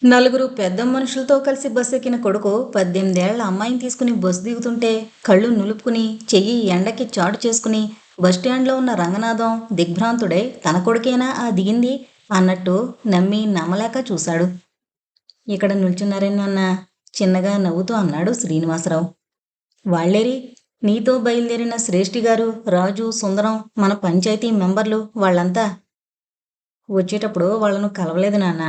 నలుగురు పెద్ద మనుషులతో కలిసి బస్సు ఎక్కిన కొడుకు 18 ఏళ్ల అమ్మాయిని తీసుకుని బస్సు దిగుతుంటే కళ్ళు నులుపుకుని చెయ్యి ఎండకి చాటు చేసుకుని బస్టాండ్లో ఉన్న రంగనాథం దిగ్భ్రాంతుడై తన కొడుకేనా ఆ దిగింది అన్నట్టు నమ్మి నమ్మలేక చూశాడు. ఇక్కడ నిల్చున్నారేనన్న చిన్నగా నవ్వుతూ అన్నాడు శ్రీనివాసరావు. వాళ్ళేరి నీతో బయలుదేరిన శ్రేష్ఠి గారు, రాజు, సుందరం, మన పంచాయతీ మెంబర్లు వాళ్ళంతా వచ్చేటప్పుడు వాళ్ళను కలవలేదు నాన్న.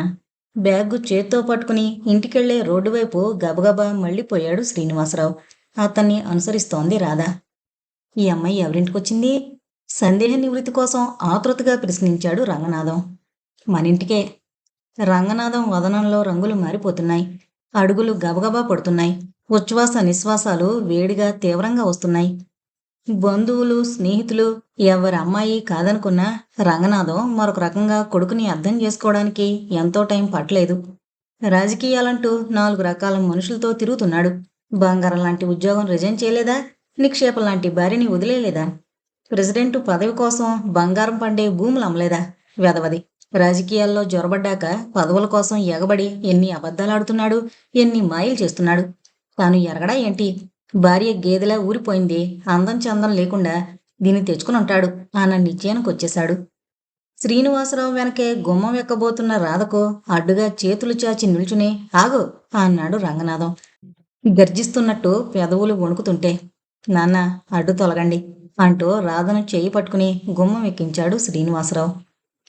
బ్యాగు చేత్తో పట్టుకుని ఇంటికెళ్లే రోడ్డు వైపు గబగబా మళ్ళీపోయాడు శ్రీనివాసరావు. అతన్ని అనుసరిస్తోంది రాధ. ఈ అమ్మాయి ఎవరింటికొచ్చింది? సందేహ నివృత్తి కోసం ఆతృతగా ప్రశ్నించాడు రంగనాథం. మనింటికే. రంగనాథం వదనంలో రంగులు మారిపోతున్నాయి. అడుగులు గబగబా పడుతున్నాయి. ఉచ్ఛ్వాస నిశ్వాసాలు వేడిగా తీవ్రంగా వస్తున్నాయి. బంధువులు, స్నేహితులు ఎవరి అమ్మాయి కాదనుకున్నా రంగనాథం మరొక రకంగా కొడుకుని అర్థం చేసుకోవడానికి ఎంతో టైం పట్టలేదు. రాజకీయాలంటూ 4 రకాల మనుషులతో తిరుగుతున్నాడు. బంగారం లాంటి ఉద్యోగం రిజైన్ చేయలేదా? నిక్షేపం లాంటి భార్యని వదిలేలేదా? ప్రెసిడెంటు పదవి కోసం బంగారం పండే భూములు అమ్మలేదా? వెధవది. రాజకీయాల్లో జొరబడ్డాక పదవుల కోసం ఎగబడి ఎన్ని అబద్ధాలాడుతున్నాడు, ఎన్ని మాయలు చేస్తున్నాడు. తాను ఎరగడా ఏంటి? భార్య గేదెలా ఊరిపోయింది. అందం చందం లేకుండా దీన్ని తెచ్చుకుని ఉంటాడు అన్న నిశ్చయానికొచ్చేశాడు. శ్రీనివాసరావు వెనకే గుమ్మం ఎక్కబోతున్న రాధకు అడ్డుగా చేతులు చాచి నిల్చుని ఆగు అన్నాడు రంగనాథం గర్జిస్తున్నట్టు పెదవులు వణుకుతుంటే. నాన్న, అడ్డు తొలగండి అంటూ రాధను చేయి పట్టుకుని గుమ్మం ఎక్కించాడు శ్రీనివాసరావు.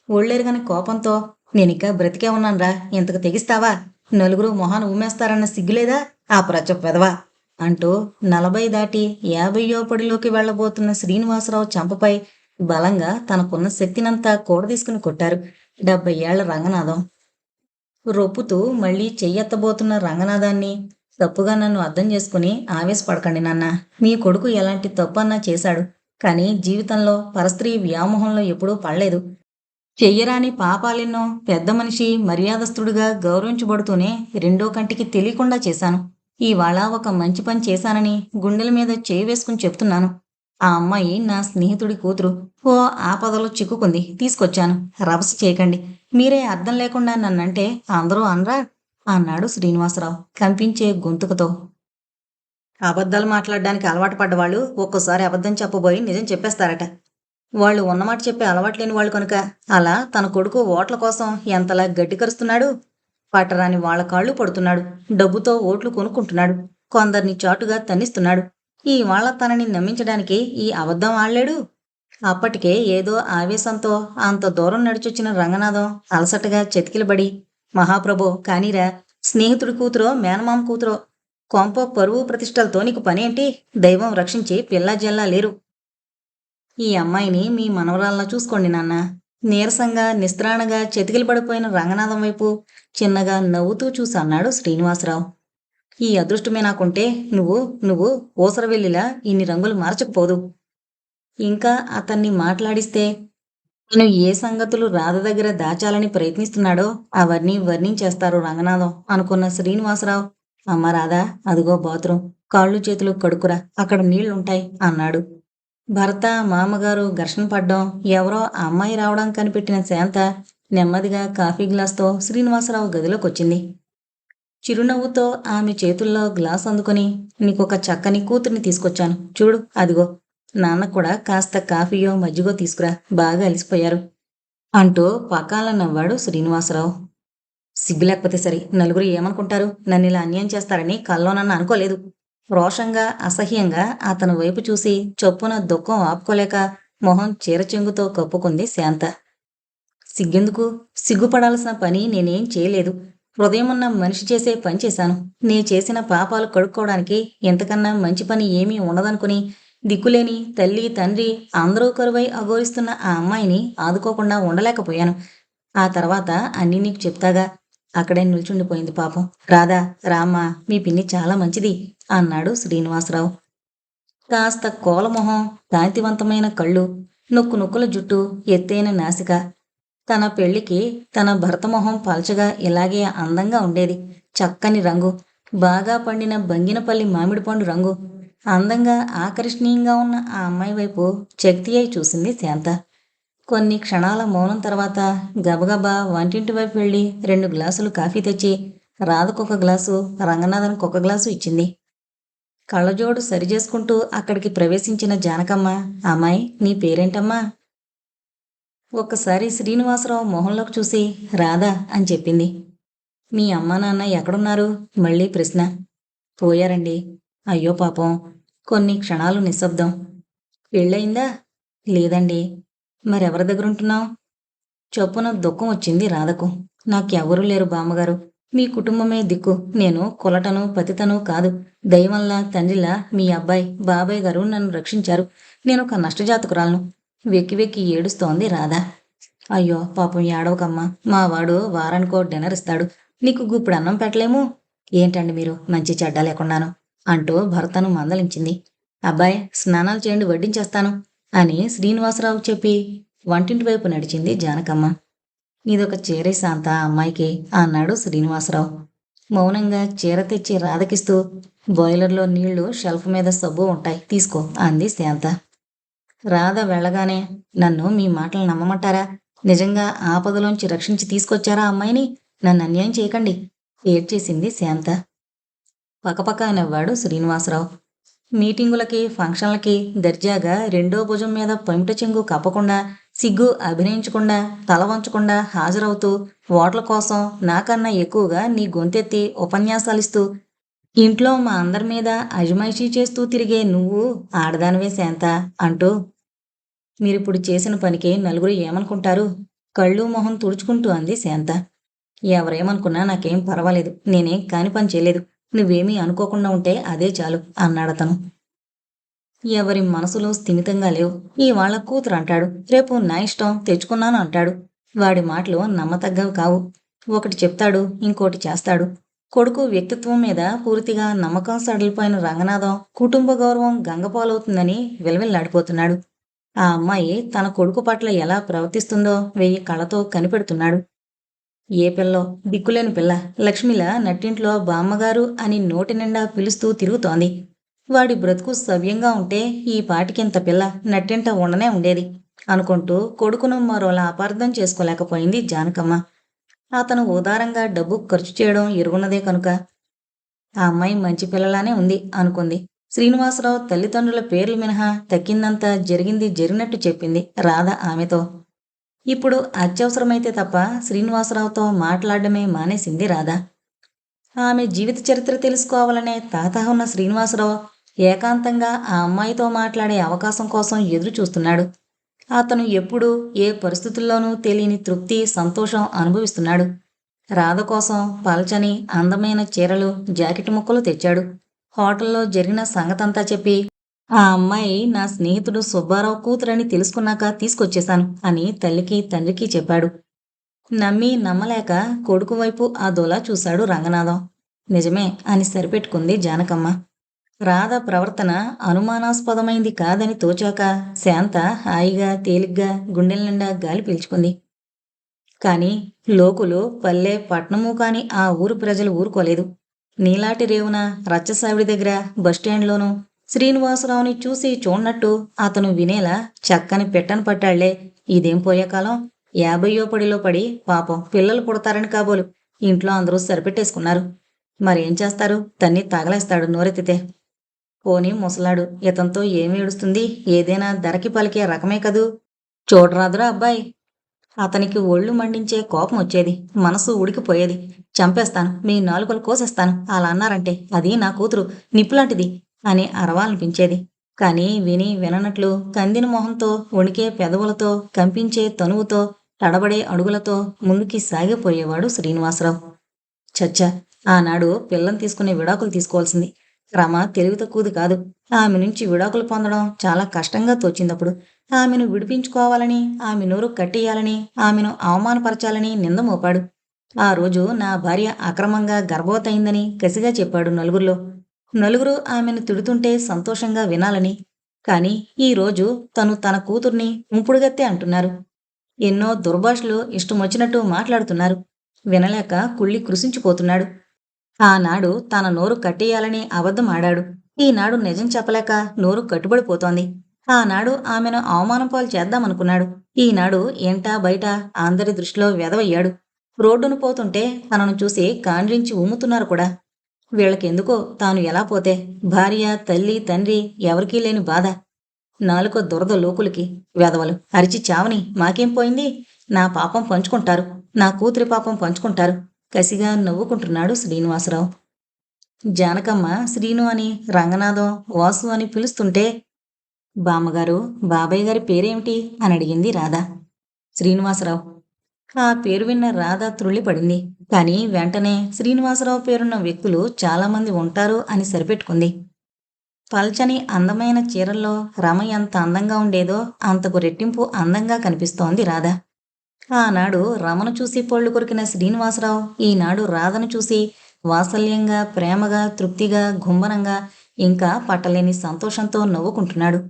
ఒళ్ళెరగని కోపంతో నేనిక బ్రతికే ఉన్నాన్రా, ఇంతకు తెగిస్తావా? నలుగురు మొహాన్ని ఉమ్మేస్తారన్న సిగ్గులేదా ఆ ప్రచ పెదవా అంటూ 40 దాటి 50వ పడిలోకి వెళ్లబోతున్న శ్రీనివాసరావు చెంపపై బలంగా తనకున్న శక్తినంతా కూడదీసుకుని కొట్టారు 70 ఏళ్ల రంగనాథం. రొప్పుతూ మళ్లీ చెయ్యెత్తబోతున్న రంగనాథాన్ని, తప్పుగా నన్ను అర్థం చేసుకుని ఆవేశపడకండి నాన్న. మీ కొడుకు ఎలాంటి తప్పన్నా చేశాడు. కానీ జీవితంలో పరస్త్రీ వ్యామోహంలో ఎప్పుడూ పడలేదు. చెయ్యరాని పాపాలెన్నో పెద్ద మనిషి మర్యాదస్తుడుగా గౌరవించబడుతూనే రెండో కంటికి తెలియకుండా చేశాను. ఇవాళ ఒక మంచి పని చేశానని గుండెల మీద చేయి వేసుకుని చెప్తున్నాను. ఆ అమ్మాయి నా స్నేహితుడి కూతురు. ఓ ఆపదలో చిక్కుకుంది, తీసుకొచ్చాను. రభస చేయకండి. మీరే అర్థం లేకుండా నన్నంటే అందరూ అనరా అన్నాడు శ్రీనివాసరావు కంపించే గొంతుకుతో. అబద్ధాలు మాట్లాడడానికి అలవాటు పడ్డవాళ్ళు ఒక్కోసారి అబద్ధం చెప్పబోయి నిజం చెప్పేస్తారట. వాళ్ళు ఉన్నమాట చెప్పే అలవాట్లేని వాళ్ళు కనుక అలా తన కొడుకు ఓట్ల కోసం ఎంతలా గడ్డి కరుస్తున్నాడు. పట్టరాని వాళ్ళ కాళ్ళు పడుతున్నాడు. డబ్బుతో ఓట్లు కొనుక్కుంటున్నాడు. కొందరిని చాటుగా తన్నిస్తున్నాడు. ఇవాళ తనని నమ్మించడానికి ఈ అబద్ధం ఆడలేడు. అప్పటికే ఏదో ఆవేశంతో అంత దూరం నడిచొచ్చిన రంగనాథం అలసటగా చతికిలబడి, మహాప్రభో కానీరా, స్నేహితుడి కూతురో మేనమామ కూతురో, కొంప పరువు ప్రతిష్టలతో నీకు పనేంటి? దైవం రక్షించి పిల్లా జల్లా లేరు. ఈ అమ్మాయిని మీ మనవరాల్లా చూసుకోండి నాన్న. నీరసంగా నిస్త్రాణగా చతికిల పడిపోయిన రంగనాథం వైపు చిన్నగా నవ్వుతూ చూసి అన్నాడు శ్రీనివాసరావు. ఈ అదృష్టమే నాకుంటే నువ్వు నువ్వు ఊసరవెల్లిలా ఇన్ని రంగులు మార్చకపోదు. ఇంకా అతన్ని మాట్లాడిస్తే నేను ఏ సంగతులు రాధ దగ్గర దాచాలని ప్రయత్నిస్తున్నాడో అవన్నీ వర్ణించేస్తారు రంగనాథం అనుకున్న శ్రీనివాసరావు. అమ్మ రాధా, అదిగో బాత్రూం, కాళ్ళు చేతులు కడుక్కురా, అక్కడ నీళ్లుంటాయి అన్నాడు. భర్త, మామగారు ఘర్షణ పడ్డం, ఎవరో ఆ అమ్మాయి రావడం కనిపెట్టిన శాంత నెమ్మదిగా కాఫీ గ్లాస్తో శ్రీనివాసరావు గదిలోకొచ్చింది. చిరునవ్వుతో ఆమె చేతుల్లో గ్లాస్ అందుకొని, నీకొక చక్కని కూతుర్ని తీసుకొచ్చాను చూడు, అదిగో. నాన్న కూడా కాస్త కాఫీయో మజ్జిగో తీసుకురా, బాగా అలసిపోయారు అంటూ పకాల నవ్వాడు శ్రీనివాసరావు. సిగ్గు లేకపోతే సరి, నలుగురు ఏమనుకుంటారు? నన్ను ఇలా అన్యాయం చేస్తారని కల్లోనన్నా అనుకోలేదు. రోషంగా అసహ్యంగా అతని వైపు చూసి చొప్పున దుఃఖం ఆపుకోలేక మొహం చీరచెంగుతో కప్పుకుంది శాంత. సిగ్గెందుకు? సిగ్గుపడాల్సిన పని నేనేం చేయలేదు. హృదయమున్న మనిషి చేసే పని చేశాను. నే చేసిన పాపాలు కడుక్కోవడానికి ఇంతకన్నా మంచి పని ఏమీ ఉండదనుకుని దిక్కులేని తల్లి, తండ్రి అందరూ కరువై అఘోరిస్తున్న ఆ అమ్మాయిని ఆదుకోకుండా ఉండలేకపోయాను. ఆ తర్వాత అన్నీ నీకు చెప్తాగా. అక్కడే నిల్చుండిపోయింది పాపం. రాధా, రామ్మా, మీ పిన్ని చాలా మంచిది అన్నాడు శ్రీనివాసరావు. కాస్త కోలమొహం, కాంతివంతమైన కళ్ళు, నొక్కు నొక్కుల జుట్టు, ఎత్తైన నాసిక. తన పెళ్లికి తన భర్త మొహం పల్చగా ఇలాగే అందంగా ఉండేది. చక్కని రంగు, బాగా పండిన బంగినపల్లి మామిడి పండు రంగు. అందంగా ఆకర్షణీయంగా ఉన్న ఆ అమ్మాయి వైపు చక్తి అయి చూసింది శాంత. కొన్ని క్షణాల మౌనం తర్వాత గబగబా వంటింటి వైపు వెళ్ళి 2 గ్లాసులు కాఫీ తెచ్చి రాధకొక గ్లాసు, రంగనాథన్కి ఒక గ్లాసు ఇచ్చింది. కళ్ళజోడు సరిచేసుకుంటూ అక్కడికి ప్రవేశించిన జానకమ్మ, అమ్మాయి నీ పేరేంటమ్మా? ఒక్కసారి శ్రీనివాసరావు మొహంలోకి చూసి రాధా అని చెప్పింది. మీ అమ్మా నాన్న ఎక్కడున్నారు? మళ్ళీ ప్రశ్న. పోయారండి. అయ్యో పాపం. కొన్ని క్షణాలు నిశ్శబ్దం. పెళ్ళయిందా? లేదండి. మరెవరి దగ్గరుంటున్నావు? చొప్పున దుఃఖం వచ్చింది రాధకు. నాకెవరూ లేరు బామ్మగారు. మీ కుటుంబమే దిక్కు. నేను కులటను పతితను కాదు. దైవంలా తండ్రిలా మీ అబ్బాయి బాబాయ్ గారు నన్ను రక్షించారు. నేనొక నష్టజాతకురాలను. వెక్కి వెక్కి ఏడుస్తోంది రాధ. అయ్యో పాపం ఏడవకమ్మా. మావాడు వారానికో డిన్నర్ ఇస్తాడు. నీకు గుప్పుడు అన్నం పెట్టలేము. ఏంటండి మీరు మంచి చెడ్డ లేకున్నాను అంటూ భర్తను మందలించింది. అబ్బాయి స్నానాలు చేయండి, వడ్డించేస్తాను అని శ్రీనివాసరావు చెప్పి వంటింటి వైపు నడిచింది జానకమ్మ. ఇదొక చీరే శాంత అమ్మాయికి అన్నాడు శ్రీనివాసరావు. మౌనంగా చీర తెచ్చి రాధకిస్తూ బాయిలర్లో నీళ్లు షెల్ఫ్ మీద సబ్బు ఉంటాయి తీసుకో అంది శాంత. రాధ వెళ్ళగానే నన్ను మీ మాటలు నమ్మమంటారా? నిజంగా ఆపదలోంచి రక్షించి తీసుకొచ్చారా అమ్మాయిని? నన్ను అన్యాయం చేయకండి ఏడ్చేసింది శాంత. పకపక నవ్వాడు శ్రీనివాసరావు. మీటింగులకి ఫంక్షన్లకి దర్జాగా రెండో భుజం మీద పమిట చెంగు కప్పకుండా, సిగ్గు అభినయించకుండా, తల వంచకుండా హాజరవుతూ ఓట్ల కోసం నాకన్నా ఎక్కువగా నీ గొంతెత్తి ఉపన్యాసాలిస్తూ ఇంట్లో మా అందరి మీద అజమాయిషీ చేస్తూ తిరిగే నువ్వు ఆడదానివే శాంత అంటూ మీరిప్పుడు చేసిన పనికి నలుగురు ఏమనుకుంటారు? కళ్ళు మొహం తుడుచుకుంటూ అంది శాంత. ఎవరేమనుకున్నా నాకేం పర్వాలేదు. నేనేం కాని పని చేయలేదు. నువ్వేమీ అనుకోకుండా ఉంటే అదే చాలు అన్నాడతను. ఎవరి మనసులో స్థిమితంగా లేవు. ఇవాళ కూతురు అంటాడు, రేపు నా ఇష్టం తెచ్చుకున్నాను అంటాడు. వాడి మాటలు నమ్మతగ్గవి కావు. ఒకటి చెప్తాడు, ఇంకోటి చేస్తాడు. కొడుకు వ్యక్తిత్వం మీద పూర్తిగా నమ్మకం సడలిపోయిన రంగనాథం కుటుంబ గౌరవం గంగపాలవుతుందని విలవిల్లాడిపోతున్నాడు. ఆ అమ్మాయి తన కొడుకు పట్ల ఎలా ప్రవర్తిస్తుందో 1000 కళ్ళతో కనిపెడుతున్నాడు. ఏ పిల్లో దిక్కులేని పిల్ల లక్ష్మిలా నట్టింట్లో బామ్మగారు అని నోటి నిండా పిలుస్తూ తిరుగుతోంది. వాడి బ్రతుకు సవ్యంగా ఉంటే ఈ పాటికింత పిల్ల నట్టింట ఉండనే ఉండేది అనుకుంటూ కొడుకును మరోలా అపార్థం చేసుకోలేకపోయింది జానకమ్మ. అతను ఉదారంగా డబ్బు ఖర్చు చేయడం ఎరుగున్నదే కనుక ఆ అమ్మాయి మంచి పిల్లలానే ఉంది అనుకుంది. శ్రీనివాసరావు తల్లిదండ్రుల పేర్లు మినహా తక్కిందంతా జరిగింది జరిగినట్టు చెప్పింది రాధ ఆమెతో. ఇప్పుడు అత్యవసరమైతే తప్ప శ్రీనివాసరావుతో మాట్లాడడమే మానేసింది రాధ. ఆమె జీవిత చరిత్ర తెలుసుకోవాలనే తహతహ ఉన్న శ్రీనివాసరావు ఏకాంతంగా ఆ అమ్మాయితో మాట్లాడే అవకాశం కోసం ఎదురు చూస్తున్నాడు. అతను ఎప్పుడూ ఏ పరిస్థితుల్లోనూ తెలియని తృప్తి, సంతోషం అనుభవిస్తున్నాడు. రాధ కోసం పల్చని అందమైన చీరలు, జాకెట్ ముక్కలు తెచ్చాడు. హోటల్లో జరిగిన సంగతంతా చెప్పి ఆ అమ్మాయి నా స్నేహితుడు సుబ్బారావు కూతురని తెలుసుకున్నాక తీసుకొచ్చేశాను అని తల్లికి తండ్రికి చెప్పాడు. నమ్మి నమ్మలేక కొడుకు వైపు ఆ దోలా చూశాడు రంగనాథం. నిజమే అని సరిపెట్టుకుంది జానకమ్మ. రాధ ప్రవర్తన అనుమానాస్పదమైంది కాదని తోచాక శాంత హాయిగా తేలిగ్గా గుండెల నిండా గాలి పీల్చుకుంది. కాని లోకులు పల్లె పట్నము కాని ఆ ఊరు ప్రజలు ఊరుకోలేదు. నీలాటి రేవున రచ్చసావిడి దగ్గర బస్టాండ్లోనూ శ్రీనివాసరావుని చూసి చూడనట్టు అతను వినేలా చక్కని పెట్టను పట్టాళ్లే. ఇదేం పోయే కాలం. 50వ పడిలో పడి పాపం పిల్లలు పుడతారని కాబోలు ఇంట్లో అందరూ సరిపెట్టేసుకున్నారు. మరేం చేస్తారు? తన్ని తగలేస్తాడు నోరెత్తితే. పోనీ ముసలాడు, ఇతంతో ఏమి ఏడుస్తుంది? ఏదైనా ధరకి పలికే రకమే కదూ. చూడరాదురా అబ్బాయి. అతనికి ఒళ్ళు మండించే కోపం వచ్చేది. మనసు ఉడికిపోయేది. చంపేస్తాను, మీ నాలుకలు కోసేస్తాను అలా అన్నారంటే. అది నా కూతురు, నిప్పులాంటిది అని అరవాలనిపించేది. కానీ విని విననట్లు కందిన మొహంతో, వణికే పెదవులతో, కంపించే తనువుతో, తడబడే అడుగులతో ముందుకి సాగిపోయేవాడు శ్రీనివాసరావు. చచ్చా, ఆనాడు పిల్లని తీసుకునే విడాకులు తీసుకోవాల్సింది. రమ తెలివి తక్కువది కాదు. ఆమె నుంచి విడాకులు పొందడం చాలా కష్టంగా తోచిందప్పుడు. ఆమెను విడిపించుకోవాలని, ఆమె నోరు కట్టేయాలని, ఆమెను అవమానపరచాలని నింద మోపాడు. ఆ రోజు నా భార్య అక్రమంగా గర్భవతయిందని కసిగా చెప్పాడు నలుగురిలో. నలుగురు ఆమెను తిడుతుంటే సంతోషంగా వినాలని. కాని ఈరోజు తను తన కూతుర్ని ఉంపుడుగత్తే అంటున్నారు. ఎన్నో దుర్భాషలు ఇష్టమొచ్చినట్టు మాట్లాడుతున్నారు. వినలేక కుళ్ళి కృశించిపోతున్నాడు. ఆనాడు తన నోరు కట్టేయాలని అబద్ధం ఆడాడు. ఈనాడు నిజం చెప్పలేక నోరు కట్టుబడిపోతోంది. ఆనాడు ఆమెను అవమానం పాలు చేద్దామనుకున్నాడు. ఈనాడు ఏంటా బయట అందరి దృష్టిలో వెధవయ్యాడు. రోడ్డును పోతుంటే తనను చూసి కాండ్రించి ఉమ్ముతున్నారు కూడా. వీళ్ళకెందుకో తాను ఎలా పోతే భార్య, తల్లి, తండ్రి ఎవరికీ లేని బాధ. నాలుక దురద లోకులకి. వెధవలు అరిచి చావని, మాకేం పోయింది? నా పాపం పంచుకుంటారు. నా కూతురి పాపం పంచుకుంటారు. కసిగా నవ్వుకుంటున్నాడు శ్రీనివాసరావు. జానకమ్మ శ్రీను అని, రంగనాథం, వాసు అని పిలుస్తుంటే, బామ్మగారు, బాబాయ్ గారి పేరేమిటి అని అడిగింది రాధ. శ్రీనివాసరావు. ఆ పేరు విన్న రాధ త్రుళ్ళిపడింది. కానీ వెంటనే శ్రీనివాసరావు పేరున్న వ్యక్తులు చాలామంది ఉంటారు అని సరిపెట్టుకుంది. పల్చని అందమైన చీరల్లో రమ ఎంత అందంగా ఉండేదో అంతకు రెట్టింపు అందంగా కనిపిస్తోంది రాధ. ఆనాడు రమను చూసి పళ్ళు కొరికిన శ్రీనివాసరావు ఈనాడు రాధను చూసి వాత్సల్యంగా, ప్రేమగా, తృప్తిగా, గుంభనంగా, ఇంకా పట్టలేని సంతోషంతో నవ్వుకుంటున్నాడు.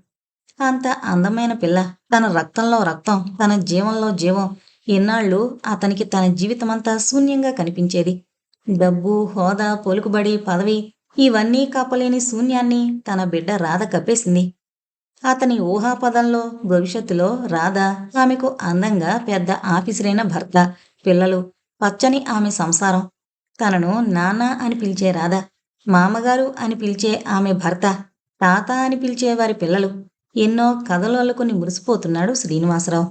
అంత అందమైన పిల్ల, తన రక్తంలో రక్తం, తన జీవంలో జీవం. ఇన్నాళ్ళు అతనికి తన జీవితమంతా శూన్యంగా కనిపించేది. డబ్బు, హోదా, పలుకుబడి, పదవి ఇవన్నీ కప్పలేని శూన్యాన్ని తన బిడ్డ రాధ కప్పేసింది. అతని ఊహాపదంలో భవిష్యత్తులో రాధ, ఆమెకు అందంగా పెద్ద ఆఫీసరైన భర్త, పిల్లలు, పచ్చని ఆమె సంసారం. తనను నాన్న అని పిలిచే రాధ, మామగారు అని పిలిచే ఆమె భర్త, తాత అని పిలిచే వారి పిల్లలు. ఎన్నో కథలు అల్లుకుని మురిసిపోతున్నాడు శ్రీనివాసరావు.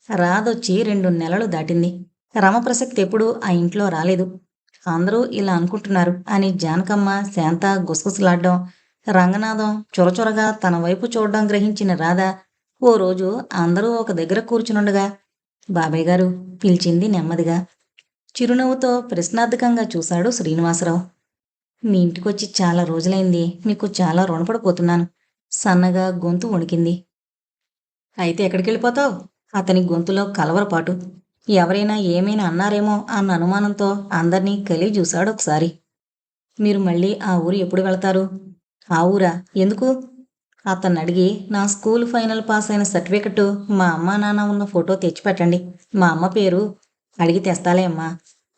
రాధొచ్చి 2 నెలలు దాటింది. రమ ప్రసక్తి ఎప్పుడూ ఆ ఇంట్లో రాలేదు. అందరూ ఇలా అనుకుంటున్నారు అని జానకమ్మ, శాంత గుసగుసలాడ్డం, రంగనాథం చొరచొరగా తన వైపు చూడడం గ్రహించిన రాధ ఓ రోజు అందరూ ఒక దగ్గర కూర్చునుండగా, బాబాయ్ గారు పిలిచింది నెమ్మదిగా. చిరునవ్వుతో ప్రశ్నార్థకంగా చూశాడు శ్రీనివాసరావు. మీ ఇంటికొచ్చి చాలా రోజులైంది. మీకు చాలా రుణపడిపోతున్నాను. సన్నగా గొంతు వణికింది. అయితే ఎక్కడికెళ్ళిపోతావు? అతని గొంతులో కలవరపాటు. ఎవరైనా ఏమైనా అన్నారేమో అన్న అనుమానంతో అందర్నీ కలిగి చూశాడు ఒకసారి. మీరు మళ్ళీ ఆ ఊరు ఎప్పుడు వెళతారు? ఆ ఊరా? ఎందుకు? అతన్నడిగి, నా స్కూల్ ఫైనల్ పాస్ అయిన సర్టిఫికెట్, మా అమ్మా నాన్న ఉన్న ఫోటో తెచ్చిపెట్టండి. మా అమ్మ పేరు అడిగి తెస్తాలే అమ్మా.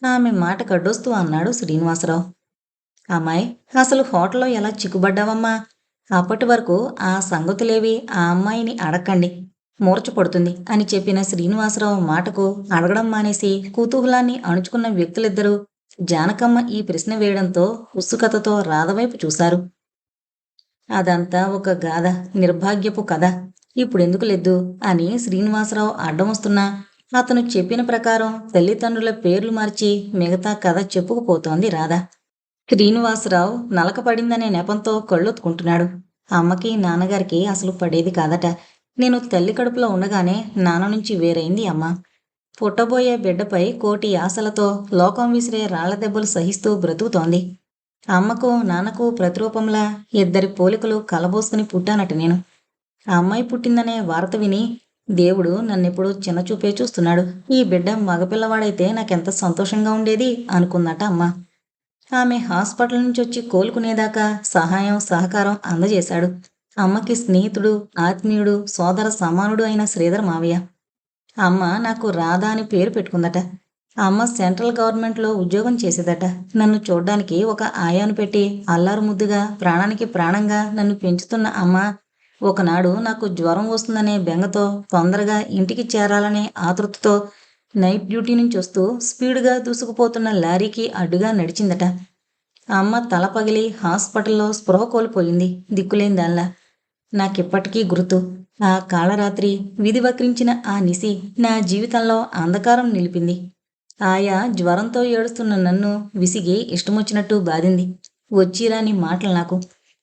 ఆమె మాట కడ్డొస్తూ అన్నాడు శ్రీనివాసరావు. అమ్మాయి, అసలు హోటల్లో ఎలా చిక్కుబడ్డావమ్మా? అప్పటి వరకు ఆ సంగతులేవి ఆ అమ్మాయిని అడక్కండి, మూర్చపడుతుంది అని చెప్పిన శ్రీనివాసరావు మాటకు అడగడం మానేసి కుతూహలాన్ని అణుచుకున్న వ్యక్తులిద్దరూ జానకమ్మ ఈ ప్రశ్న వేయడంతో ఉత్సుకతతో రాధవైపు చూశారు. అదంతా ఒక గాథ, నిర్భాగ్యపు కథ. ఇప్పుడెందుకు లేదు అని శ్రీనివాసరావు అడ్డం వస్తున్నా అతను చెప్పిన ప్రకారం తల్లిదండ్రుల పేర్లు మార్చి మిగతా కథ చెప్పుకుపోతోంది రాధ. శ్రీనివాసరావు నలక పడిందనే నెపంతో కళ్ళొత్తుకుంటున్నాడు. అమ్మకి, నాన్నగారికి అసలు పడేది కాదట. నేను తల్లి కడుపులో ఉండగానే నాన్న నుంచి వేరైంది అమ్మ. పుట్టబోయే బిడ్డపై కోటి ఆశలతో లోకం విసిరే రాళ్ల దెబ్బలు సహిస్తూ బ్రతుకుతోంది. అమ్మకు, నాన్నకు ప్రతిరూపంలా ఇద్దరి పోలికలు కలబోసుకుని పుట్టానట నేను. ఆ అమ్మాయి పుట్టిందనే వార్త విని దేవుడు నన్నెప్పుడు చిన్నచూపే చూస్తున్నాడు. ఈ బిడ్డ మగపిల్లవాడైతే నాకెంత సంతోషంగా ఉండేది అనుకుందట అమ్మ. ఆమె హాస్పిటల్ నుంచి వచ్చి కోలుకునేదాకా సహాయం, సహకారం అందజేశాడు. అమ్మకి స్నేహితుడు, ఆత్మీయుడు, సోదర సమానుడు అయిన శ్రీధర్ మావయ్య. అమ్మ నాకు రాధ అని పేరు పెట్టుకుందట. అమ్మ సెంట్రల్ గవర్నమెంట్లో ఉద్యోగం చేసేదట. నన్ను చూడ్డానికి ఒక ఆయాను పెట్టి అల్లారు ముద్దుగా, ప్రాణానికి ప్రాణంగా నన్ను పెంచుతున్న అమ్మ ఒకనాడు నాకు జ్వరం వస్తుందనే బెంగతో, తొందరగా ఇంటికి చేరాలనే ఆతృతతో నైట్ డ్యూటీ నుంచి వస్తూ స్పీడ్గా దూసుకుపోతున్న లారీకి అడ్డుగా నడిచిందట. అమ్మ తల పగిలి హాస్పిటల్లో స్పృహ కోల్పోయింది దిక్కులేని దానిలా. నాకిప్పటికీ గుర్తు. ఆ కాళరాత్రి, విధి వక్రించిన ఆ నిశి నా జీవితంలో అంధకారం నిలిపింది. ఆయా జ్వరంతో ఏడుస్తున్న నన్ను విసిగి ఇష్టమొచ్చినట్టు బాధింది. వచ్చిరాని మాటలు నాకు.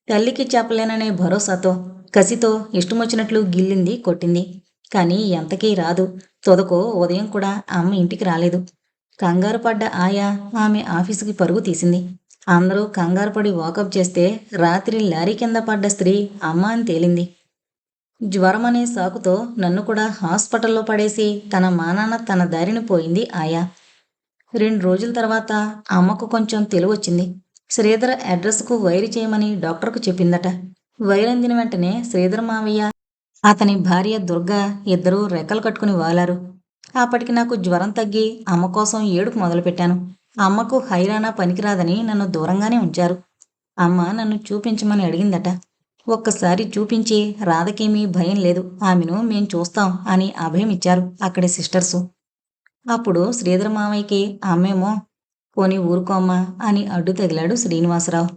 తల్లికి చెప్పలేననే భరోసాతో, కసితో ఇష్టమొచ్చినట్లు గిల్లింది, కొట్టింది. కానీ ఎంతకీ రాదు. తొదకో ఉదయం కూడా అమ్మ ఇంటికి రాలేదు. కంగారు పడ్డ ఆయా ఆమె ఆఫీసుకి పరుగు తీసింది. అందరూ కంగారు పడి వాకప్ చేస్తే రాత్రి లారీ కింద పడ్డ స్త్రీ అమ్మ అని తేలింది. జ్వరమనే సాకుతో నన్ను కూడా హాస్పిటల్లో పడేసి తన మానాన తన దారిని పోయింది ఆయా. 2 రోజుల తర్వాత అమ్మకు కొంచెం తెలివొచ్చింది. శ్రీధర్ అడ్రస్కు వైరు చేయమని డాక్టర్కు చెప్పిందట. వైరు అందిన వెంటనే శ్రీధర్ మావయ్య, అతని భార్య దుర్గా ఇద్దరూ రెక్కలు కట్టుకుని వాలారు. అప్పటికి నాకు జ్వరం తగ్గి అమ్మ కోసం ఏడుపు మొదలుపెట్టాను. అమ్మకు హైరానా పనికిరాదని నన్ను దూరంగానే ఉంచారు. అమ్మ నన్ను చూపించమని అడిగిందట. ఒక్కసారి చూపించి రాధకేమీ భయం లేదు, ఆమెను మేం చూస్తాం అని అభయమిచ్చారు అక్కడి సిస్టర్సు. అప్పుడు శ్రీధర మామయ్యకి అమ్మేమో పోనీ ఊరుకోమ్మా అని అడ్డు తగిలాడు శ్రీనివాసరావు.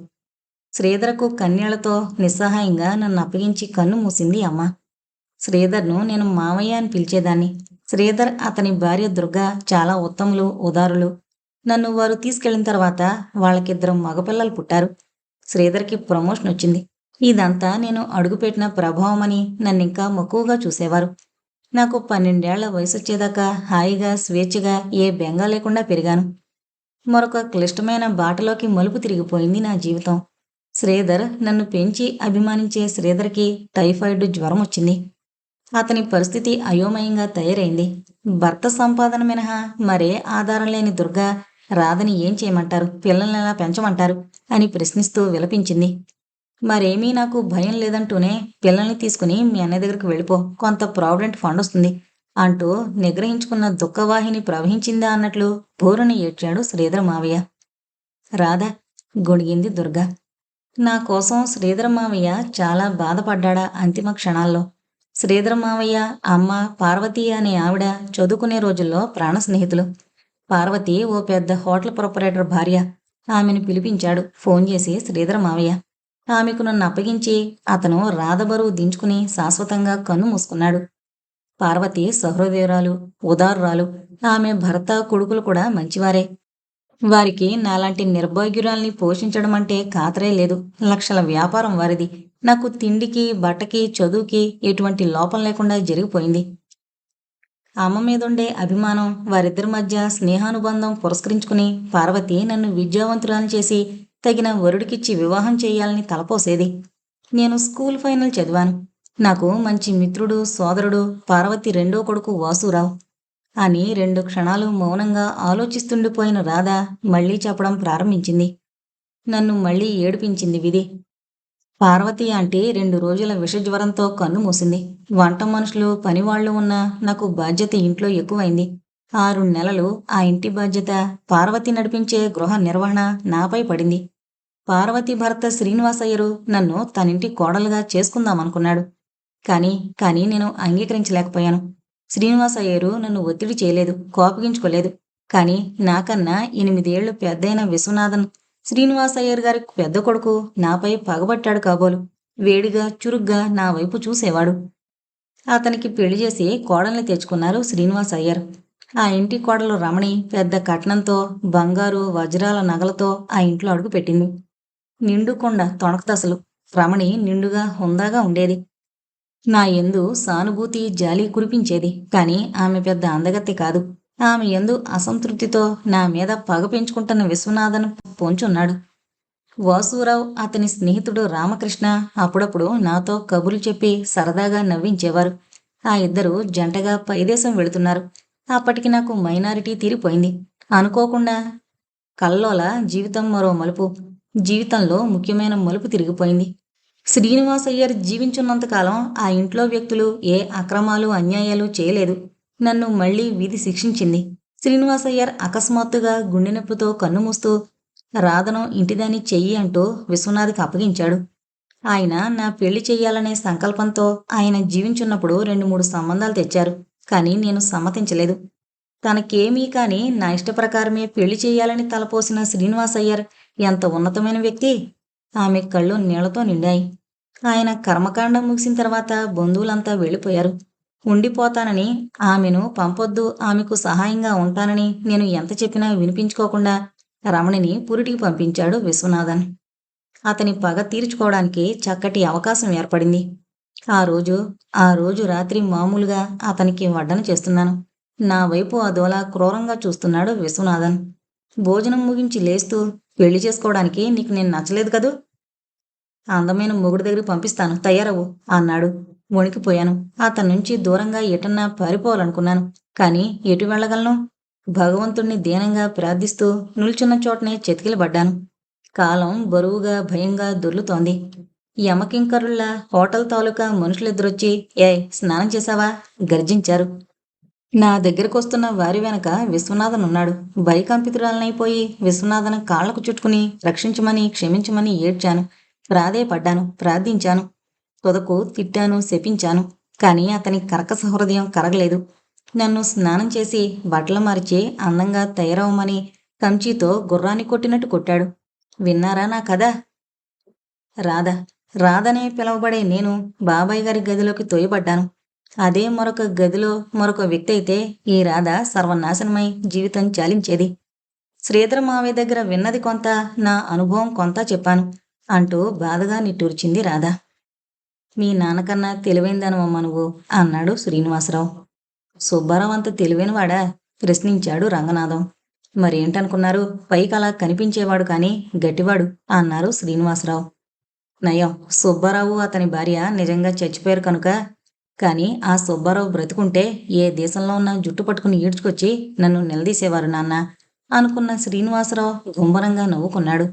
శ్రీధరకు కన్నీళ్లతో నిస్సహాయంగా నన్ను అప్పగించి కన్ను మూసింది అమ్మ. శ్రీధర్ను నేను మామయ్య అని పిలిచేదాన్ని. శ్రీధర్, అతని భార్య దుర్గా చాలా ఉత్తములు, ఉదారులు. నన్ను వారు తీసుకెళ్లిన తర్వాత వాళ్ళకిద్దరు మగపిల్లలు పుట్టారు. శ్రీధర్కి ప్రమోషన్ వచ్చింది. ఇదంతా నేను అడుగుపెట్టిన ప్రభావమని నన్నింకా మక్కువగా చూసేవారు. నాకు 12 ఏళ్ల వయసొచ్చేదాకా హాయిగా, స్వేచ్ఛగా ఏ బెంగా లేకుండా పెరిగాను. మరొక క్లిష్టమైన బాటలోకి మలుపు తిరిగిపోయింది నా జీవితం. శ్రీధర్, నన్ను పెంచి అభిమానించే శ్రీధర్కి టైఫాయిడ్ జ్వరం వచ్చింది. అతని పరిస్థితి అయోమయంగా తయారైంది. భర్త సంపాదన మినహా మరే ఆధారం లేని దుర్గా రాధని ఏం చేయమంటారు, పిల్లల్ని ఎలా పెంచమంటారు అని ప్రశ్నిస్తూ విలపించింది. మరేమీ నాకు భయం లేదంటూనే పిల్లల్ని తీసుకుని మీ అన్నయ్య దగ్గరికి వెళ్ళిపో, కొంత ప్రావిడెంట్ ఫండ్ వస్తుంది అంటూ నిగ్రహించుకున్న దుఃఖవాహిని ప్రవహించిందా అన్నట్లు బోరుని ఏడ్చాడు శ్రీధర మావయ్య. రాధ, గొణిగింది దుర్గా. నా కోసం శ్రీధర మావయ్య చాలా బాధపడ్డా అంతిమ క్షణాల్లో. శ్రీధర మావయ్య, అమ్మ, పార్వతి అనే ఆవిడ చదువుకునే రోజుల్లో ప్రాణ స్నేహితులు. పార్వతి ఓ పెద్ద హోటల్ ప్రొపరేటర్ భార్య. ఆమెను పిలిపించాడు ఫోన్ చేసి శ్రీధర మావయ్య. ఆమెకు నన్ను అప్పగించి అతను రాధ బరువు దించుకుని శాశ్వతంగా కన్ను మూసుకున్నాడు. పార్వతి సహృదయురాలు, ఉదారురాలు. ఆమె భర్త, కొడుకులు కూడా మంచివారే. వారికి నాలాంటి నిర్భాగ్యురాల్ని పోషించడం అంటే ఖాతరే లేదు. లక్షల వ్యాపారం వారిది. నాకు తిండికి, బట్టకి, చదువుకి ఎటువంటి లోపం లేకుండా జరిగిపోయింది. అమ్మ మీదుండే అభిమానం, వారిద్దరి మధ్య స్నేహానుబంధం పురస్కరించుకుని పార్వతి నన్ను విద్యావంతురాలు చేసి తగిన వరుడికిచ్చి వివాహం చేయాలని తలపోసేది. నేను స్కూల్ ఫైనల్ చదివాను. నాకు మంచి మిత్రుడు, సోదరుడు పార్వతి రెండో కొడుకు వాసురావు అని 2 క్షణాలు మౌనంగా ఆలోచిస్తుండిపోయిన రాధ మళ్లీ చెప్పడం ప్రారంభించింది. నన్ను మళ్లీ ఏడిపించింది విధి. పార్వతి ఆంటీ 2 రోజుల విషజ్వరంతో కన్ను మూసింది. వంట మనుషులు, పనివాళ్లు ఉన్నా నాకు బాధ్యత ఇంట్లో ఎక్కువైంది. 6 నెలలు ఆ ఇంటి బాధ్యత, పార్వతి నడిపించే గృహ నిర్వహణ నాపై పడింది. పార్వతి భర్త శ్రీనివాసయ్యరు నన్ను తనింటి కోడలుగా చేసుకుందామనుకున్నాడు. కానీ నేను అంగీకరించలేకపోయాను. శ్రీనివాసయ్యరు నన్ను ఒత్తిడి చేయలేదు, కోపగించుకోలేదు. కానీ నాకన్నా 8 ఏళ్లు పెద్దయిన విశ్వనాథన్, శ్రీనివాసయ్యర్ గారి పెద్ద కొడుకు, నాపై పగబట్టాడు కాబోలు. వేడిగా, చురుగ్గా నా వైపు చూసేవాడు. అతనికి పెళ్లి చేసి కోడల్ని తెచ్చుకున్నారు శ్రీనివాసయ్యర్. ఆ ఇంటి కోడలు రమణి పెద్ద కట్నంతో, బంగారు, వజ్రాల నగలతో ఆ ఇంట్లో అడుగుపెట్టింది. నిండుకొండ తొణకదసలు. రమణి నిండుగా, హుందాగా ఉండేది. నా యందు సానుభూతి, జాలి కురిపించేది. కాని ఆమె పెద్ద అందగత్తె కాదు. ఆమె యందు అసంతృప్తితో నా మీద పగ పెంచుకుంటున్న విశ్వనాథన్ పొంచున్నాడు. వాసురావు, అతని స్నేహితుడు రామకృష్ణ అప్పుడప్పుడు నాతో కబుర్లు చెప్పి సరదాగా నవ్వించేవారు. ఆ ఇద్దరు జంటగా పైదేశం వెళుతున్నారు. అప్పటికి నాకు మైనారిటీ తీరిపోయింది. అనుకోకుండా కల్లోల జీవితం మరో మలుపు. జీవితంలో ముఖ్యమైన మలుపు తిరిగిపోయింది. శ్రీనివాసయ్యర్ జీవించున్నంతకాలం ఆ ఇంట్లో వ్యక్తులు ఏ అక్రమాలు, అన్యాయాలు చేయలేదు. నన్ను మళ్లీ విధి శిక్షించింది. శ్రీనివాసయ్యర్ అకస్మాత్తుగా గుండె నొప్పితో కన్నుమూస్తూ రాధను ఇంటిదాన్ని చెయ్యి అంటూ విశ్వనాథ్కి అప్పగించాడు. ఆయన నా పెళ్లి చెయ్యాలనే సంకల్పంతో ఆయన జీవించున్నప్పుడు 2-3 సంబంధాలు తెచ్చారు. కానీ నేను సమ్మతించలేదు. తనకేమీ కాని నా ఇష్టప్రకారమే పెళ్లి చెయ్యాలని తలపోసిన శ్రీనివాసయ్యర్ ఎంత ఉన్నతమైన వ్యక్తి! ఆమె కళ్ళు నీళ్లతో నిండాయి. ఆయన కర్మకాండం ముగిసిన తర్వాత బంధువులంతా వెళ్ళిపోయారు. ఉండిపోతానని, ఆమెను పంపొద్దు, ఆమెకు సహాయంగా ఉంటానని నేను ఎంత చెప్పినా వినిపించుకోకుండా రమణిని పురిటికి పంపించాడు విశ్వనాథన్. అతని పగ తీర్చుకోవడానికి చక్కటి అవకాశం ఏర్పడింది. ఆ రోజు రాత్రి మామూలుగా అతనికి వడ్డన చేస్తున్నాను. నా వైపు అదోలా క్రూరంగా చూస్తున్నాడు విశ్వనాథన్. భోజనం ముగించి లేస్తూ, పెళ్లి చేసుకోవడానికి నీకు నేను నచ్చలేదు కదూ, అందమైన మొగుడు దగ్గరికి పంపిస్తాను, తయారవు అన్నాడు. వణికిపోయాను. అతని నుంచి దూరంగా ఎటన్నా పారిపోవాలనుకున్నాను. కానీ ఎటు వెళ్ళగలను? భగవంతుణ్ణి దీనంగా ప్రార్థిస్తూ నిల్చున్న చోటనే చెతికిలబడ్డాను. కాలం బరువుగా, భయంగా దొర్లుతోంది. యమకింకరుల్లా హోటల్ తాలూకా మనుషులిద్దరొచ్చి స్నానం చేశావా గర్జించారు. నా దగ్గరకొస్తున్న వారి వెనక విశ్వనాథన్ ఉన్నాడు. భయకంపితురాలనైపోయి విశ్వనాథన్ కాళ్లకు చుట్టుకుని రక్షించమని, క్షమించమని ఏడ్చాను. ప్రాధేయపడ్డాను, ప్రార్థించాను. తుదకు తిట్టాను, శపించాను. కానీ అతని కర్కశ హృదయం కరగలేదు. నన్ను స్నానం చేసి బట్టలు మార్చి అందంగా తయారవమని కంచీతో గుర్రాన్ని కొట్టినట్టు కొట్టాడు. విన్నారా నా కథ? రాధ. రాధనే పిలవబడే నేను బాబాయ్ గారి గదిలోకి తోయబడ్డాను. అదే మరొక గదిలో మరొక వ్యక్తి అయితే ఈ రాధ సర్వనాశనమై జీవితం చాలించేది. శ్రీధర్ మావయ్య దగ్గర విన్నది కొంత, నా అనుభవం కొంత చెప్పాను అంటూ బాధగా నిట్టూర్చింది రాధ. మీ నాన్నకన్నా తెలివైందనవమ్మ నువ్వు అన్నాడు శ్రీనివాసరావు. సుబ్బారావు అంత తెలివైనవాడా? ప్రశ్నించాడు రంగనాథం. మరేంటనుకున్నారు, పైకి అలా కనిపించేవాడు కానీ గట్టివాడు అన్నారు శ్రీనివాసరావు. నయం, సుబ్బారావు అతని భార్య నిజంగా చచ్చిపోయారు కనుక. కానీ ఆ సుబ్బారావు బ్రతుకుంటే ఏ దేశంలో ఉన్న జుట్టు పట్టుకుని ఈడ్చుకొచ్చి నన్ను నిలదీసేవారు నాన్న అనుకున్న శ్రీనివాసరావు గుంభరంగా నవ్వుకున్నాడు.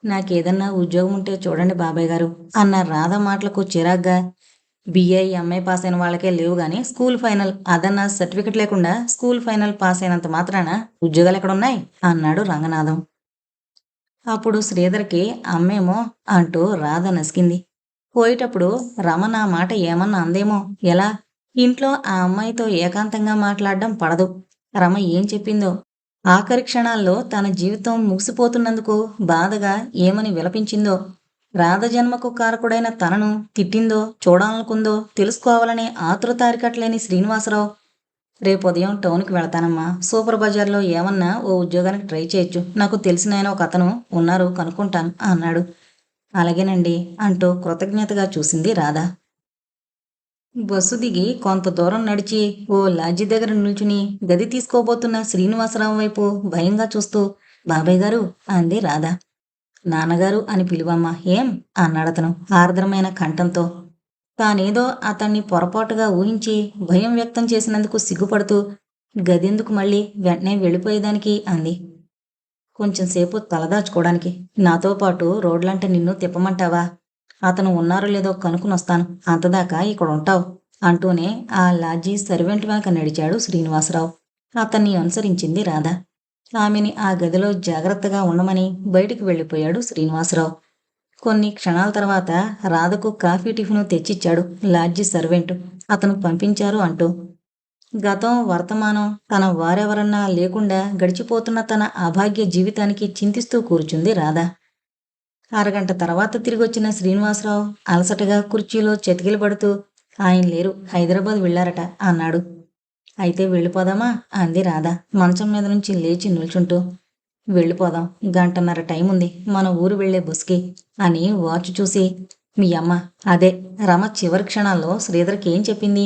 నాకేదన్నా ఉద్యోగం ఉంటే చూడండి బాబాయ్ గారు అన్న రాధ మాటలకు చిరాగ్గా, బిఏ ఎంఏ పాస్ అయిన వాళ్ళకే లేవు గాని స్కూల్ ఫైనల్, అదన్నా సర్టిఫికెట్ లేకుండా స్కూల్ ఫైనల్ పాస్ అయినంత మాత్రాన ఉద్యోగాలు ఎక్కడున్నాయి అన్నాడు రంగనాథం. అప్పుడు శ్రీధర్కి అమ్మేమో అంటూ రాధ నసికింది. పోయేటప్పుడు రమ నా మాట ఏమన్నా అందేమో, ఎలా? ఇంట్లో ఆ అమ్మాయితో ఏకాంతంగా మాట్లాడడం పడదు. రమ ఏం చెప్పిందో, ఆఖరి క్షణాల్లో తన జీవితం ముగిసిపోతున్నందుకు బాధగా ఏమని విలపించిందో, రాధ జన్మకు కారకుడైన తనను తిట్టిందో, చూడాలనుకుందో తెలుసుకోవాలనే ఆతృత అరికట్టలేని శ్రీనివాసరావు, రేపు ఉదయం టౌన్కి వెళతానమ్మా. సూపర్ బజార్లో ఏమన్నా ఓ ఉద్యోగానికి ట్రై చేయొచ్చు. నాకు తెలిసిన ఆయన ఒక అతను ఉన్నారు, కనుక్కుంటాను అన్నాడు. అలాగేనండి అంటూ కృతజ్ఞతగా చూసింది రాధ. బస్సు దిగి కొంత దూరం నడిచి ఓ లాడ్జి దగ్గర నిల్చుని గది తీసుకోబోతున్న శ్రీనివాసరావు వైపు భయంగా చూస్తూ, బాబాయ్ గారు అంది రాధ. నాన్నగారు అని పిలువమ్మా ఏం అన్నాడతను ఆర్ద్రమైన కంఠంతో. తానేదో అతన్ని పొరపాటుగా ఊహించి భయం వ్యక్తం చేసినందుకు సిగ్గుపడుతూ, గదెందుకు మళ్ళీ వెంటనే వెళ్ళిపోయేదానికి అంది. కొంచెంసేపు తలదాచుకోవడానికి. నాతో పాటు రోడ్లంటే నిన్ను తిప్పమంటావా? అతను ఉన్నారో లేదో కనుక్కునొస్తాను, అంతదాకా ఇక్కడ ఉంటావు అంటూనే ఆ లాడ్జీ సర్వెంట్ వెనక నడిచాడు శ్రీనివాసరావు. అతన్ని అనుసరించింది రాధ. ఆమెని ఆ గదిలో జాగ్రత్తగా ఉండమని బయటికి వెళ్ళిపోయాడు శ్రీనివాసరావు. కొన్ని క్షణాల తర్వాత రాధకు కాఫీ టిఫిను తెచ్చిచ్చాడు లాడ్జి సర్వెంట్, అతను పంపించారు అంటూ. గతం వర్తమానం తన వారెవరన్నా లేకుండా గడిచిపోతున్న తన అభాగ్య జీవితానికి చింతిస్తూ కూర్చుంది రాధ. అరగంట తర్వాత తిరిగొచ్చిన శ్రీనివాసరావు అలసటగా కుర్చీలో చతికిలబడుతూ, ఆయన లేరు, హైదరాబాద్ వెళ్ళారట అన్నాడు. అయితే వెళ్ళిపోదామా అంది రాధ మంచం మీద నుంచి లేచి నిల్చుంటూ. వెళ్ళిపోదాం, గంటన్నర టైం ఉంది మన ఊరు వెళ్లే బస్కి అని వాచ్ చూసి, మీ అమ్మ అదే రమ చివరి క్షణాల్లో శ్రీధర్కి ఏం చెప్పింది?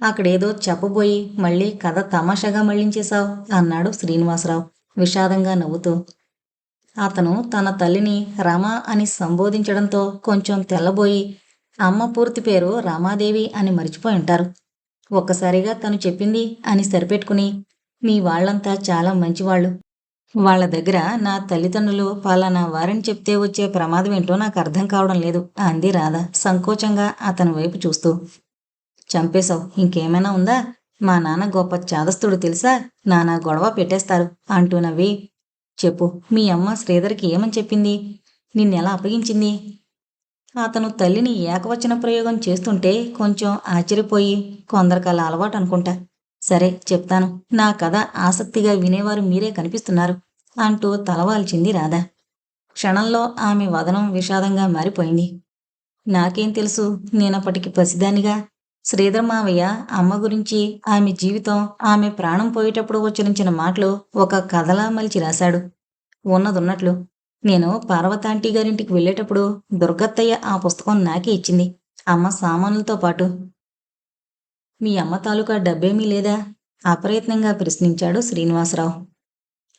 అక్కడేదో చెప్పబోయి మళ్ళీ కథ తమాషాగా మళ్లించేశావు అన్నాడు శ్రీనివాసరావు విషాదంగా నవ్వుతూ. అతను తన తల్లిని రమ అని సంబోధించడంతో కొంచెం తెల్లబోయి, అమ్మ పూర్తి పేరు రామాదేవి అని మర్చిపోయి ఉంటారు. ఒక్కసారిగా తను చెప్పింది అని సరిపెట్టుకుని, మీ వాళ్ళంతా చాలా మంచివాళ్ళు. వాళ్ళ దగ్గర నా తల్లిదండ్రులు పలానా వారని చెప్తే వచ్చే ప్రమాదం ఏంటో నాకు అర్థం కావడం లేదు అంది రాధ సంకోచంగా అతని వైపు చూస్తూ. చంపేశావు, ఇంకేమైనా ఉందా? మా నాన్న గొప్ప చాదస్తుడు తెలుసా, నానా గొడవ పెట్టేస్తారు అంటూ నవ్వి, చెప్పు, మీ అమ్మ శ్రీధర్కి ఏమని చెప్పింది? నిన్నెలా అప్పగించింది? అతను తల్లిని ఏకవచన ప్రయోగం చేస్తుంటే కొంచెం ఆశ్చర్యపోయి, కొందరికలా అలవాటు అనుకుంటా. సరే చెప్తాను, నా కథ ఆసక్తిగా వినేవారు మీరే కనిపిస్తున్నారు అంటూ తలవాల్చింది రాధ. క్షణంలో ఆమె వదనం విషాదంగా మారిపోయింది. నాకేం తెలుసు, నేనప్పటికి పసిదానిగా. శ్రీధర్ మావయ్య అమ్మ గురించి, ఆమె జీవితం, ఆమె ప్రాణం పోయేటప్పుడు ఉచ్చరించిన మాటలు ఒక కథలా మలిచి రాశాడు. ఉన్నదున్నట్లు నేను పార్వతాంటీ గారింటికి వెళ్ళేటప్పుడు దుర్గత్తయ్య ఆ పుస్తకం నాకే ఇచ్చింది, అమ్మ సామాన్లతో పాటు. మీ అమ్మ తాలూకా డబ్బేమీ లేదా? అప్రయత్నంగా ప్రశ్నించాడు శ్రీనివాసరావు.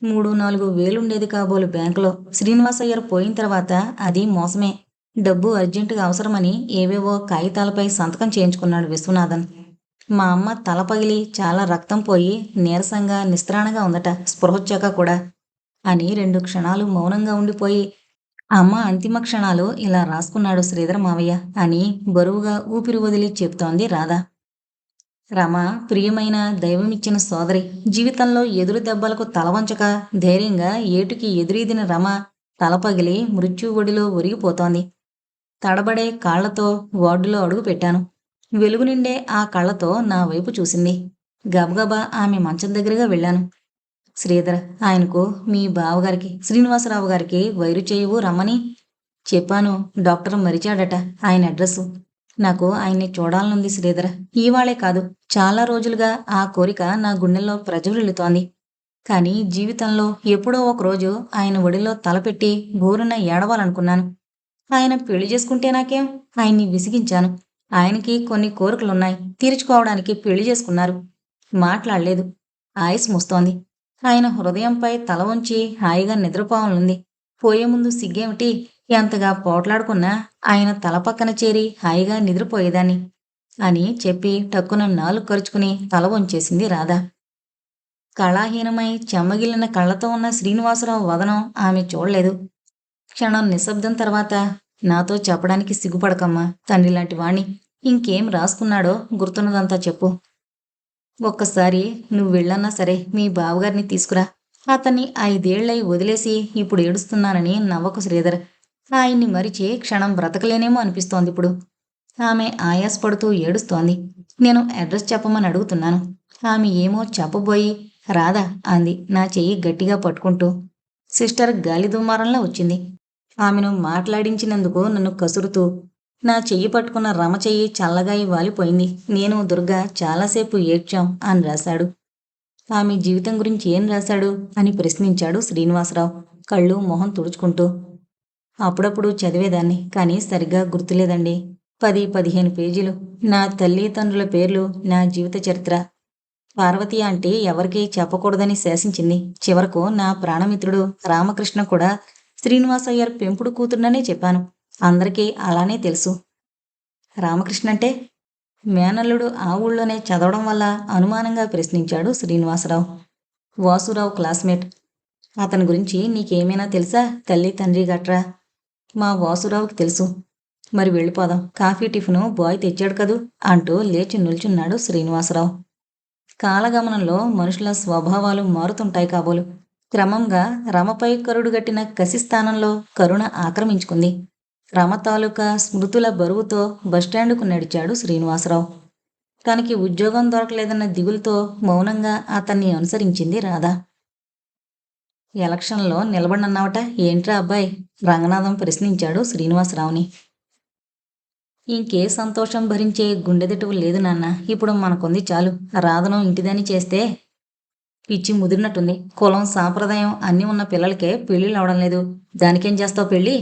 3-4 వేలుండేది కాబోలు బ్యాంకులో. శ్రీనివాసయ్యర్ పోయిన తర్వాత అది మోసమే. డబ్బు అర్జెంటుగా అవసరమని ఏవేవో కాగితాలపై సంతకం చేయించుకున్నాడు విశ్వనాథన్. మా అమ్మ తల పగిలి చాలా రక్తం పోయి నీరసంగా నిస్త్రాణగా ఉందట, స్పృహొచ్చాక కూడా అని 2 క్షణాలు మౌనంగా ఉండిపోయి, అమ్మ అంతిమ క్షణాలు ఇలా రాసుకున్నాడు శ్రీధర్ మావయ్య అని బరువుగా ఊపిరి వదిలి చెప్తోంది రాధ. రమ ప్రియమైన దైవమిచ్చిన సోదరి. జీవితంలో ఎదురు దెబ్బలకు తలవంచక ధైర్యంగా ఏటుకి ఎదురీదిన రమ తల పగిలి మృత్యు ఒడిలో ఒరిగిపోతోంది. తడబడే కాళ్లతో వార్డులో అడుగు పెట్టాను. వెలుగు నిండే ఆ కళ్ళతో నా వైపు చూసింది. గబగబా ఆమె మంచం దగ్గరగా వెళ్ళాను. శ్రీధర్, ఆయనకు మీ బావగారికి శ్రీనివాసరావు గారికి వైరు చేయవు రమ్మని చెప్పాను. డాక్టర్ మరిచాడట ఆయన అడ్రస్సు. నాకు ఆయన్ని చూడాలనుంది శ్రీధర్. ఇవాళే కాదు, చాలా రోజులుగా ఆ కోరిక నా గుండెల్లో ప్రజ్వరిల్లుతోంది. కానీ జీవితంలో ఎప్పుడో ఒకరోజు ఆయన ఒడిలో తలపెట్టి బోరున ఏడవాలనుకున్నాను. ఆయన పెళ్లి చేసుకుంటే నాకేం? ఆయన్ని విసిగించాను. ఆయనకి కొన్ని కోరికలున్నాయి, తీర్చుకోవడానికి పెళ్లి చేసుకున్నారు. మాట్లాడలేదు. ఆయుస్ మూస్తోంది. ఆయన హృదయంపై తల వంచి హాయిగా నిద్రపోవాలనుంది. పోయే ముందు సిగ్గేమిటి? ఎంతగా పోట్లాడుకున్నా ఆయన తల పక్కన చేరి హాయిగా నిద్రపోయేదాన్ని అని చెప్పి టక్కున నాలుగు కరుచుకుని తల వంచేసింది రాధ. కళాహీనమై చెమ్మగిల్లిన కళ్ళతో ఉన్న శ్రీనివాసరావు వదనం ఆమె చూడలేదు. క్షణం నిశ్శబ్దం తర్వాత, నాతో చెప్పడానికి సిగ్గుపడకమ్మా, తండ్రి లాంటి వాణ్ణి. ఇంకేం రాసుకున్నాడో గుర్తున్నదంతా చెప్పు. ఒక్కసారి నువ్వు వెళ్ళన్నా సరే మీ బావగారిని తీసుకురా. అతన్ని 5 ఏళ్లై వదిలేసి ఇప్పుడు ఏడుస్తున్నానని నవ్వకు శ్రీధర్. ఆయన్ని మరిచి క్షణం బ్రతకలేనేమో అనిపిస్తోంది ఇప్పుడు. ఆమె ఆయాసపడుతూ ఏడుస్తోంది. నేను అడ్రస్ చెప్పమని అడుగుతున్నాను. ఆమె ఏమో చెప్పబోయి రాధా అంది నా చెయ్యి గట్టిగా పట్టుకుంటూ. సిస్టర్ గాలి దుమారంలా వచ్చింది. ఆమెను మాట్లాడించినందుకు నన్ను కసురుతూ నా చెయ్యి పట్టుకున్న రమ చెయ్యి చల్లగా వాలిపోయింది. నేను దుర్గా చాలాసేపు ఏడ్చాం అని రాశాడు. ఆమె జీవితం గురించి ఏం రాశాడు అని ప్రశ్నించాడు శ్రీనివాసరావు కళ్ళు మొహం తుడుచుకుంటూ. అప్పుడప్పుడు చదివేదాన్ని, కానీ సరిగ్గా గుర్తులేదండి. 10-15 పేజీలు. నా తల్లిదండ్రుల పేర్లు, నా జీవిత చరిత్ర. పార్వతి ఆంటీ ఎవరికీ చెప్పకూడదని శాసించింది. చివరకు నా ప్రాణమిత్రుడు రామకృష్ణ కూడా శ్రీనివాసయ్యర్ పెంపుడు కూతురుననే చెప్పాను. అందరికీ అలానే తెలుసు. రామకృష్ణ అంటే? మేనల్లుడు ఆ ఊళ్ళోనే చదవడం వల్ల అనుమానంగా ప్రశ్నించాడు శ్రీనివాసరావు. వాసురావు క్లాస్మేట్. అతని గురించి నీకేమైనా తెలుసా? తల్లి తండ్రి గట్రా? మా వాసురావుకి తెలుసు. మరి వెళ్ళిపోదాం. కాఫీ టిఫిను బాయ్ తెచ్చాడు కదూ అంటూ లేచి నిల్చున్నాడు శ్రీనివాసరావు. కాలగమనంలో మనుషుల స్వభావాలు మారుతుంటాయి కాబోలు. క్రమంగా రమపై కరుడుగట్టిన కసి స్థానంలో కరుణ ఆక్రమించుకుంది. రమ తాలూకా స్మృతుల బరువుతో బస్టాండుకు నడిచాడు శ్రీనివాసరావు. తనకి ఉద్యోగం దొరకలేదన్న దిగులుతో మౌనంగా అతన్ని అనుసరించింది రాధ. ఎలక్షన్లో నిలబడినన్నావట, ఏంట్రా అబ్బాయి? రంగనాథం ప్రశ్నించాడు శ్రీనివాసరావుని. ఇంకే సంతోషం భరించే గుండెదిటువు లేదు నాన్న. ఇప్పుడు మనకుంది చాలు. రాధను ఇంటిదాన్ని చేస్తే పిచ్చి ముదిరినట్టుంది. కులం సాంప్రదాయం అన్నీ ఉన్న పిల్లలకే పెళ్ళిళ్ళు అవడం లేదు. దానికేం చేస్తావు పెళ్ళి?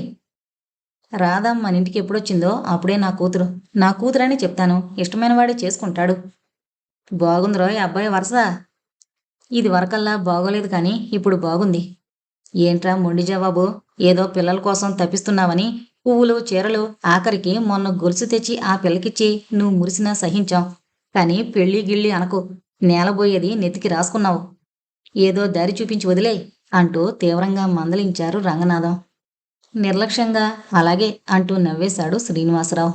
రాధ మన ఇంటికి ఎప్పుడొచ్చిందో అప్పుడే నా కూతురు. నా కూతురని చెప్తాను. ఇష్టమైన వాడే చేసుకుంటాడు. బాగుందిరో ఈ అబ్బాయి వరస. ఇది వరకల్లా బాగోలేదు, కానీ ఇప్పుడు బాగుంది. ఏంట్రా మొండి జవాబు? ఏదో పిల్లల కోసం తప్పిస్తున్నావని పువ్వులు చీరలు, ఆఖరికి మొన్న గొలుసు తెచ్చి ఆ పిల్లకిచ్చి నువ్వు మురిసినా సహించాం. కానీ పెళ్ళి గిళ్ళి అనకు. నేలబోయేది నెత్తికి రాసుకున్నావు. ఏదో దారి చూపించి వదిలే అంటూ తీవ్రంగా మందలించారు రంగనాథం. నిర్లక్ష్యంగా అలాగే అంటూ నవ్వేశాడు శ్రీనివాసరావు.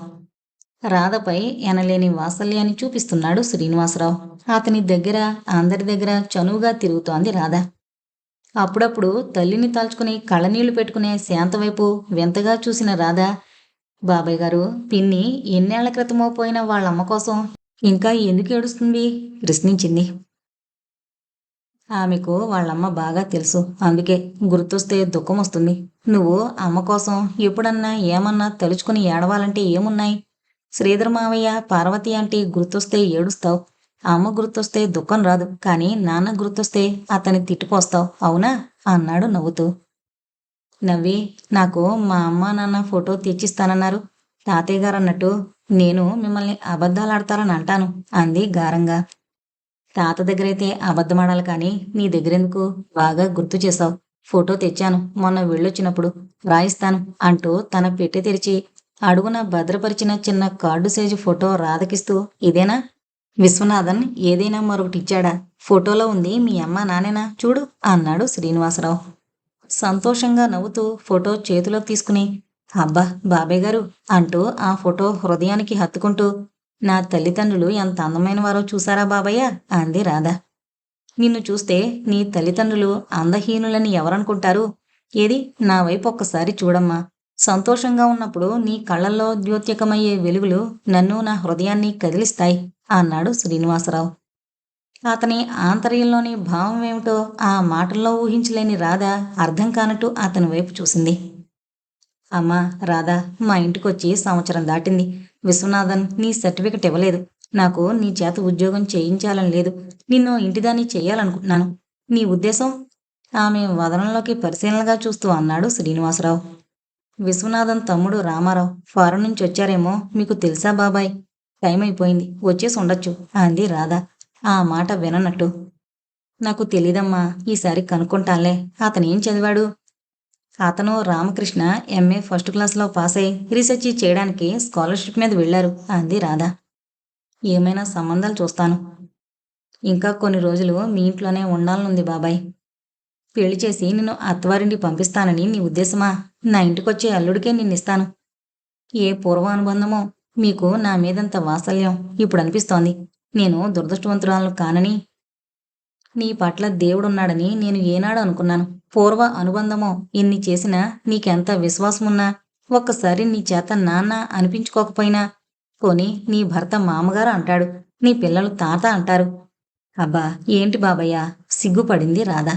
రాధపై ఎనలేని వాత్సల్యాన్ని చూపిస్తున్నాడు శ్రీనివాసరావు. అతని దగ్గర, అందరి దగ్గర చనువుగా తిరుగుతోంది రాధ. అప్పుడప్పుడు తల్లిని తలుచుకుని కళ్ళనీళ్లు పెట్టుకునే శాంతవైపు వింతగా చూసిన రాధ, బాబాయ్ గారు, పిన్ని ఎన్నేళ్ల క్రితమో పోయిన వాళ్ళమ్మ కోసం ఇంకా ఎందుకు ఏడుస్తుంది ప్రశ్నించింది. ఆమెకు వాళ్ళమ్మ బాగా తెలుసు. అందుకే గుర్తొస్తే దుఃఖం వస్తుంది. నువ్వు అమ్మ కోసం ఎప్పుడన్నా ఏమన్నా తలుచుకుని ఏడవాలంటే ఏమున్నాయి? శ్రీధర్ మావయ్య, పార్వతి ఆంటీ గుర్తొస్తే ఏడుస్తావు. అమ్మ గుర్తొస్తే దుఃఖం రాదు. కానీ నాన్న గుర్తొస్తే అతన్ని తిట్టిపోస్తావు, అవునా అన్నాడు నవ్వుతూ. నవ్వి, నాకు మా అమ్మ నాన్న ఫోటో తెచ్చిస్తానన్నారు. తాతయ్య గారు అన్నట్టు నేను మిమ్మల్ని అబద్ధాలాడతారని అంటాను అంది గారంగా. తాత దగ్గరైతే అబద్ధమాడాలి, కానీ నీ దగ్గరెందుకు? బాగా గుర్తు చేశావు. ఫోటో తెచ్చాను, మొన్న వెళ్ళొచ్చినప్పుడు రాయిస్తాను అంటూ తన పెట్టె తెరిచి అడుగున భద్రపరిచిన చిన్న కార్డు సైజు ఫోటో రాధకిస్తూ, ఇదేనా? విశ్వనాథన్ ఏదైనా మరొకటి ఇచ్చాడా? ఫోటోలో ఉంది మీ అమ్మ నానేనా చూడు అన్నాడు శ్రీనివాసరావు. సంతోషంగా నవ్వుతూ ఫోటో చేతిలోకి తీసుకుని, అబ్బా బాబాయ్ గారు అంటూ ఆ ఫోటో హృదయానికి హత్తుకుంటూ, నా తల్లిదండ్రులు ఎంత అందమైన వారో చూసారా బాబయ్య అంది రాధ. నిన్ను చూస్తే నీ తల్లిదండ్రులు అందహీనులని ఎవరనుకుంటారు? ఏది నా వైపు ఒక్కసారి చూడమ్మా. సంతోషంగా ఉన్నప్పుడు నీ కళ్ళల్లో ద్యోత్యకమయ్యే వెలుగులు నన్ను నా హృదయాన్ని కదిలిస్తాయి అన్నాడు శ్రీనివాసరావు. అతని ఆంతర్యంలోని భావం ఏమిటో ఆ మాటల్లో ఊహించలేని రాధ అర్థం కానట్టు అతని వైపు చూసింది. అమ్మా రాధా, మా ఇంటికొచ్చి సంవత్సరం దాటింది. విశ్వనాథన్ నీ సర్టిఫికెట్ ఇవ్వలేదు. నాకు నీ చేత ఉద్యోగం చేయించాలని లేదు. నిన్ను ఇంటిదాన్ని చెయ్యాలనుకుంటున్నాను. నీ ఉద్దేశం? ఆమె వదనంలోకి పరిశీలనగా చూస్తూ అన్నాడు శ్రీనివాసరావు. విశ్వనాథన్ తమ్ముడు రామారావు ఫారెన్ నుంచి వచ్చారేమో, మీకు తెలుసా బాబాయ్? టైం అయిపోయింది, వచ్చేసి ఉండొచ్చు అంది రాధ ఆ మాట విననట్టు. నాకు తెలీదమ్మా, ఈసారి కనుక్కుంటానులే. అతనేం చదివాడు? అతను రామకృష్ణ ఎంఏ ఫస్ట్ క్లాస్లో పాస్ అయి రీసెర్చ్ చేయడానికి స్కాలర్షిప్ మీద వెళ్ళారు అంది రాధ. ఏమైనా సంబంధాలు చూస్తాను. ఇంకా కొన్ని రోజులు మీ ఇంట్లోనే ఉండాలనుంది బాబాయ్. పెళ్లి చేసి నిన్ను అత్తవారింటికి పంపిస్తానని నీ ఉద్దేశమా? నా ఇంటికొచ్చే అల్లుడికే నిన్నిస్తాను. ఏ పూర్వానుబంధమో మీకు నా మీదంత వాత్సల్యం ఇప్పుడు అనిపిస్తోంది. నేను దురదృష్టవంతురాలను కానని, నీ పట్ల దేవుడున్నాడని నేను ఏనాడు అనుకున్నాను. పూర్వ అనుబంధమో ఎన్ని చేసినా, నీకెంత విశ్వాసమున్నా, ఒక్కసారి నీ చేత నాన్న అనిపించుకోకపోయినా, పోనీ నీ భర్త మామగారు అంటాడు, నీ పిల్లలు తాత అంటారు. అబ్బా ఏంటి బాబయ్య, సిగ్గుపడింది రాధ.